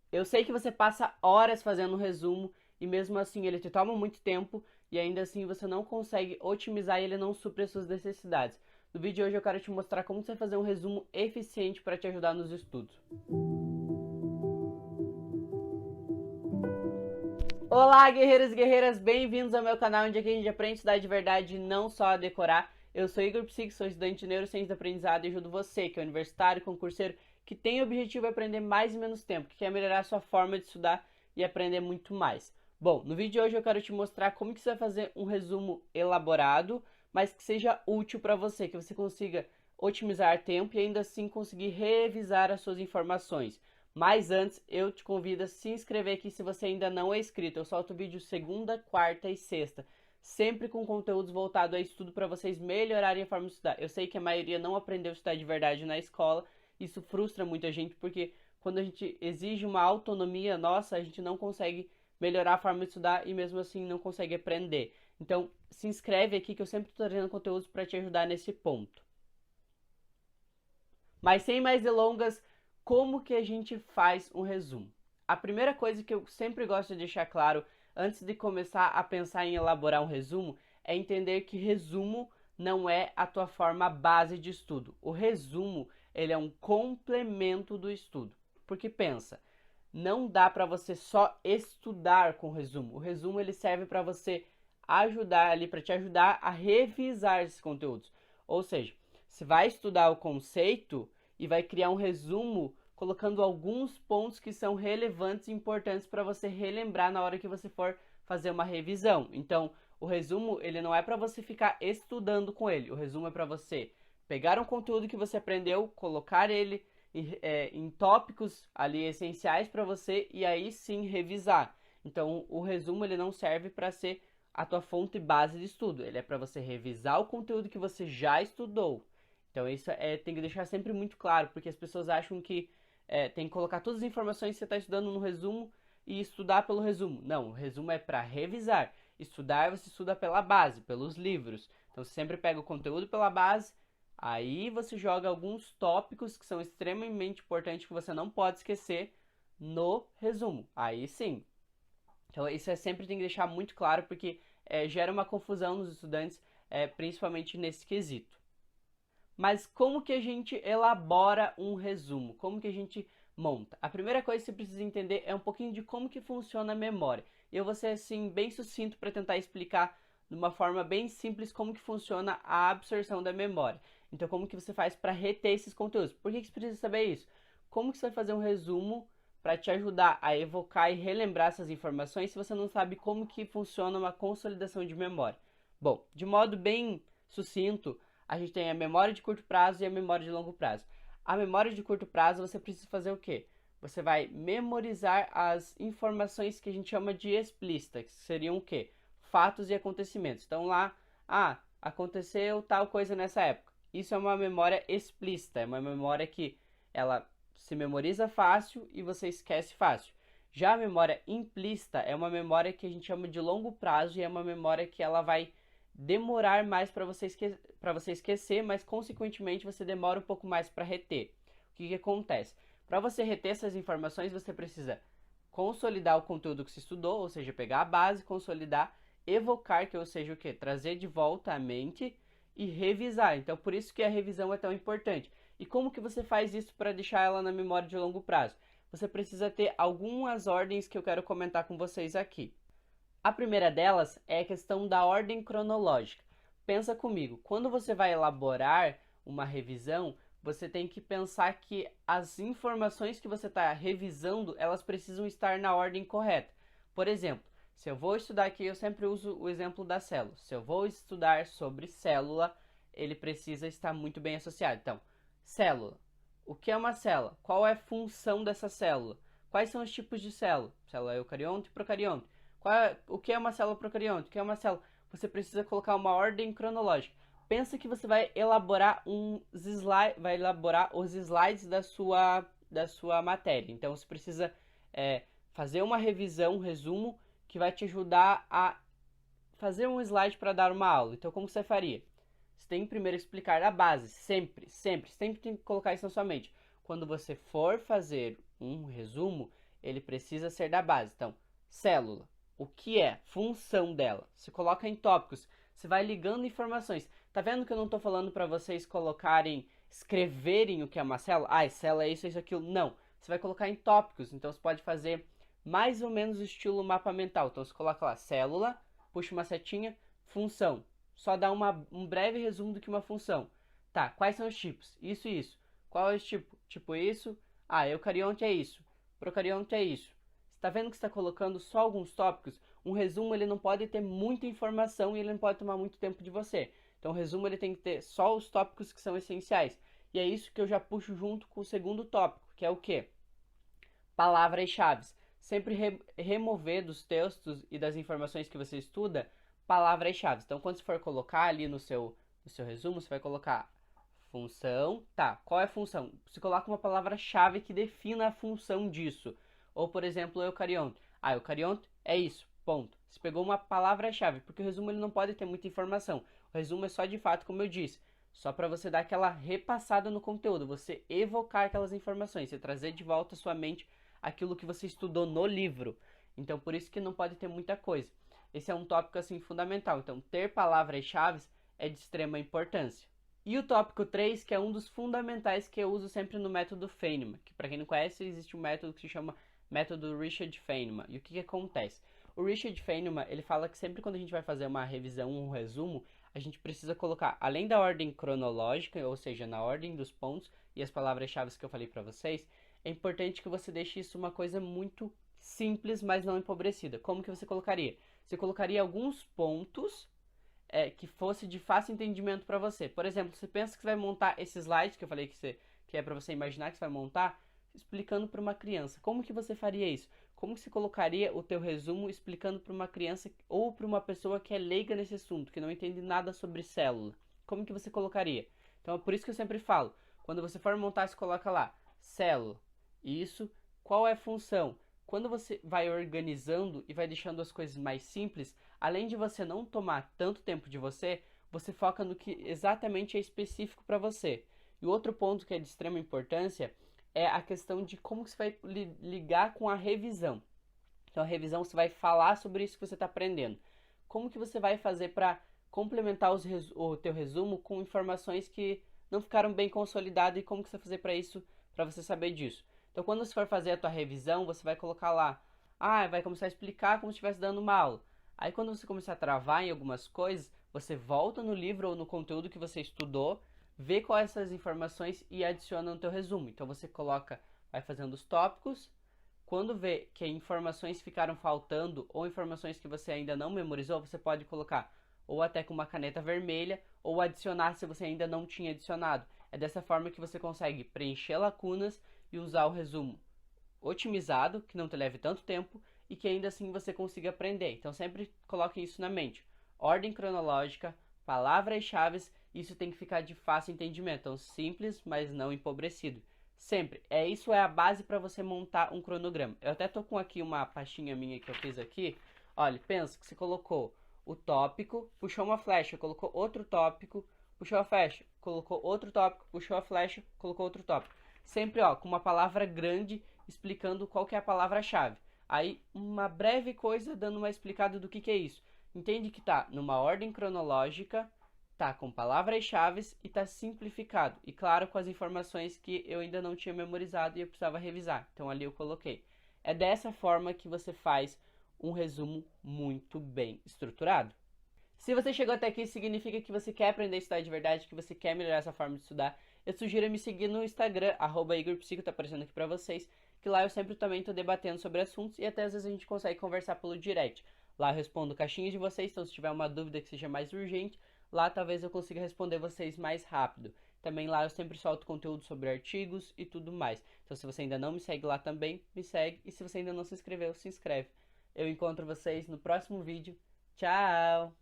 Eu sei que você passa horas fazendo um resumo e mesmo assim ele te toma muito tempo e ainda assim você não consegue otimizar e ele não supre as suas necessidades. No vídeo de hoje eu quero te mostrar como você fazer um resumo eficiente para te ajudar nos estudos. Olá, guerreiros e guerreiras, bem-vindos ao meu canal onde aqui a gente aprende a estudar de verdade e não só a decorar. Eu sou Igor Psique, sou estudante de Neurociência do Aprendizado e ajudo você, que é universitário, concurseiro, que tem o objetivo de aprender mais em menos tempo, que quer melhorar a sua forma de estudar e aprender muito mais. Bom, no vídeo de hoje eu quero te mostrar como que você vai fazer um resumo elaborado, mas que seja útil para você, que você consiga otimizar tempo e ainda assim conseguir revisar as suas informações. Mas antes, eu te convido a se inscrever aqui se você ainda não é inscrito. Eu solto vídeo segunda, quarta e sexta, sempre com conteúdos voltados a estudo para vocês melhorarem a forma de estudar. Eu sei que a maioria não aprendeu a estudar de verdade na escola, isso frustra muita gente, porque quando a gente exige uma autonomia nossa, a gente não consegue melhorar a forma de estudar e mesmo assim não consegue aprender. Então, se inscreve aqui que eu sempre estou trazendo conteúdos para te ajudar nesse ponto. Mas sem mais delongas, como que a gente faz um resumo? A primeira coisa que eu sempre gosto de deixar claro antes de começar a pensar em elaborar um resumo é entender que resumo não é a tua forma base de estudo. O resumo, ele é um complemento do estudo. Porque pensa, não dá para você só estudar com o resumo. O resumo ele serve para você ajudar ali, para te ajudar a revisar esses conteúdos. Ou seja, você vai estudar o conceito e vai criar um resumo colocando alguns pontos que são relevantes e importantes para você relembrar na hora que você for fazer uma revisão. Então, o resumo ele não é para você ficar estudando com ele. O resumo é para você pegar um conteúdo que você aprendeu, colocar ele em tópicos ali essenciais para você e aí sim revisar. Então, o resumo ele não serve para ser a tua fonte base de estudo. Ele é para você revisar o conteúdo que você já estudou. Então isso tem que deixar sempre muito claro, porque as pessoas acham que tem que colocar todas as informações que você está estudando no resumo e estudar pelo resumo. Não, o resumo é para revisar. Estudar, você estuda pela base, pelos livros. Então você sempre pega o conteúdo pela base, aí você joga alguns tópicos que são extremamente importantes que você não pode esquecer no resumo. Aí sim. Então isso sempre tem que deixar muito claro, porque gera uma confusão nos estudantes, principalmente nesse quesito. Mas como que a gente elabora um resumo? Como que a gente monta? A primeira coisa que você precisa entender é um pouquinho de como que funciona a memória. Eu vou ser assim bem sucinto para tentar explicar de uma forma bem simples como que funciona a absorção da memória. Então como que você faz para reter esses conteúdos? Por que você precisa saber isso? Como que você vai fazer um resumo para te ajudar a evocar e relembrar essas informações se você não sabe como que funciona uma consolidação de memória? Bom, de modo bem sucinto, a gente tem a memória de curto prazo e a memória de longo prazo. A memória de curto prazo você precisa fazer o quê? Você vai memorizar as informações que a gente chama de explícitas, que seriam o quê? Fatos e acontecimentos. Então lá, aconteceu tal coisa nessa época. Isso é uma memória explícita, é uma memória que ela se memoriza fácil e você esquece fácil. Já a memória implícita é uma memória que a gente chama de longo prazo e é uma memória que ela vai demorar mais para você esquecer, mas consequentemente você demora um pouco mais para reter. O que acontece? Para você reter essas informações, você precisa consolidar o conteúdo que se estudou, ou seja, pegar a base, consolidar, evocar, que ou seja o quê? Trazer de volta à mente e revisar. Então, por isso que a revisão é tão importante. E como que você faz isso para deixar ela na memória de longo prazo? Você precisa ter algumas ordens que eu quero comentar com vocês aqui. A primeira delas é a questão da ordem cronológica. Pensa comigo, quando você vai elaborar uma revisão, você tem que pensar que as informações que você está revisando, elas precisam estar na ordem correta. Por exemplo, se eu vou estudar aqui, eu sempre uso o exemplo da célula. Se eu vou estudar sobre célula, ele precisa estar muito bem associado. Então, célula. O que é uma célula? Qual é a função dessa célula? Quais são os tipos de célula? Célula eucarionte e procarionte. O que é uma célula procarionte? O que é uma célula? Você precisa colocar uma ordem cronológica. Pensa que você vai elaborar os slides da sua matéria. Então você precisa fazer uma revisão, um resumo, que vai te ajudar a fazer um slide para dar uma aula. Então como você faria? Você tem que primeiro explicar a base, sempre tem que colocar isso na sua mente. Quando você for fazer um resumo, ele precisa ser da base. Então, célula, o que é? Função dela. Você coloca em tópicos, você vai ligando informações. Tá vendo que eu não estou falando para vocês escreverem o que é uma célula? Ah, célula é isso, aquilo. Não. Você vai colocar em tópicos. Então, você pode fazer mais ou menos o estilo mapa mental. Então, você coloca lá, célula, puxa uma setinha, função. Só dá um breve resumo do que é uma função. Tá, quais são os tipos? Isso e isso. Qual é o tipo? Tipo isso. Ah, eucarionte é isso. Procarionte é isso. Você está vendo que está colocando só alguns tópicos? Um resumo ele não pode ter muita informação e ele não pode tomar muito tempo de você. Então o resumo ele tem que ter só os tópicos que são essenciais. E é isso que eu já puxo junto com o segundo tópico, que é o quê? Palavras-chave. Sempre remover dos textos e das informações que você estuda palavras-chave. Então quando você for colocar ali no seu resumo, você vai colocar função. Tá, qual é a função? Você coloca uma palavra-chave que defina a função disso. Ou, por exemplo, eucarionte. Ah, eucarionte é isso, ponto. Você pegou uma palavra-chave, porque o resumo ele não pode ter muita informação. O resumo é só de fato, como eu disse, só para você dar aquela repassada no conteúdo, você evocar aquelas informações, você trazer de volta à sua mente aquilo que você estudou no livro. Então, por isso que não pode ter muita coisa. Esse é um tópico assim fundamental. Então, ter palavras-chave é de extrema importância. E o tópico 3, que é um dos fundamentais que eu uso sempre no método Feynman, que para quem não conhece, existe um método que se chama método Richard Feynman. E o que acontece? O Richard Feynman, ele fala que sempre quando a gente vai fazer uma revisão, um resumo, a gente precisa colocar, além da ordem cronológica, ou seja, na ordem dos pontos e as palavras-chave que eu falei para vocês, é importante que você deixe isso uma coisa muito simples, mas não empobrecida. Como que você colocaria? Você colocaria alguns pontos que fosse de fácil entendimento para você. Por exemplo, você pensa que você vai montar esse slide que eu falei que é para você imaginar que você vai montar, explicando para uma criança. Como que você faria isso? Como que você colocaria o teu resumo explicando para uma criança ou para uma pessoa que é leiga nesse assunto, que não entende nada sobre célula? Como que você colocaria? Então é por isso que eu sempre falo, quando você for montar, você coloca lá, célula. Isso, qual é a função? Quando você vai organizando e vai deixando as coisas mais simples, além de você não tomar tanto tempo de você, você foca no que exatamente é específico para você. E outro ponto que é de extrema importância é a questão de como você vai ligar com a revisão. Então a revisão você vai falar sobre isso que você está aprendendo. Como que você vai fazer para complementar o teu resumo com informações que não ficaram bem consolidadas e como que você vai fazer para isso, para você saber disso. Então quando você for fazer a tua revisão, você vai colocar lá, vai começar a explicar como se estivesse dando uma aula. Aí quando você começar a travar em algumas coisas, você volta no livro ou no conteúdo que você estudou, vê quais são essas informações e adiciona no teu resumo. Então você vai fazendo os tópicos, quando vê que informações ficaram faltando ou informações que você ainda não memorizou, você pode colocar ou até com uma caneta vermelha ou adicionar se você ainda não tinha adicionado. É dessa forma que você consegue preencher lacunas e usar o resumo otimizado, que não te leve tanto tempo e que ainda assim você consiga aprender. Então sempre coloque isso na mente. Ordem cronológica, palavras-chave, isso tem que ficar de fácil entendimento. Então simples, mas não empobrecido. Sempre. Isso é a base para você montar um cronograma. Eu até tô com aqui uma pastinha minha que eu fiz aqui. Olha, pensa que você colocou o tópico, puxou uma flecha, colocou outro tópico, puxou a flecha, colocou outro tópico, puxou a flecha, colocou outro tópico. Sempre, com uma palavra grande explicando qual que é a palavra-chave. Aí, uma breve coisa dando uma explicada do que é isso. Entende que tá numa ordem cronológica, tá com palavras-chave e tá simplificado. E claro, com as informações que eu ainda não tinha memorizado e eu precisava revisar. Então ali eu coloquei. É dessa forma que você faz um resumo muito bem estruturado. Se você chegou até aqui, significa que você quer aprender a estudar de verdade, que você quer melhorar essa forma de estudar. Eu sugiro me seguir no Instagram, @IgorPsico, tá aparecendo aqui pra vocês, que lá eu sempre também tô debatendo sobre assuntos e até às vezes a gente consegue conversar pelo direct. Lá eu respondo caixinhas de vocês, então se tiver uma dúvida que seja mais urgente, lá talvez eu consiga responder vocês mais rápido. Também lá eu sempre solto conteúdo sobre artigos e tudo mais. Então se você ainda não me segue lá também, me segue. E se você ainda não se inscreveu, se inscreve. Eu encontro vocês no próximo vídeo. Tchau!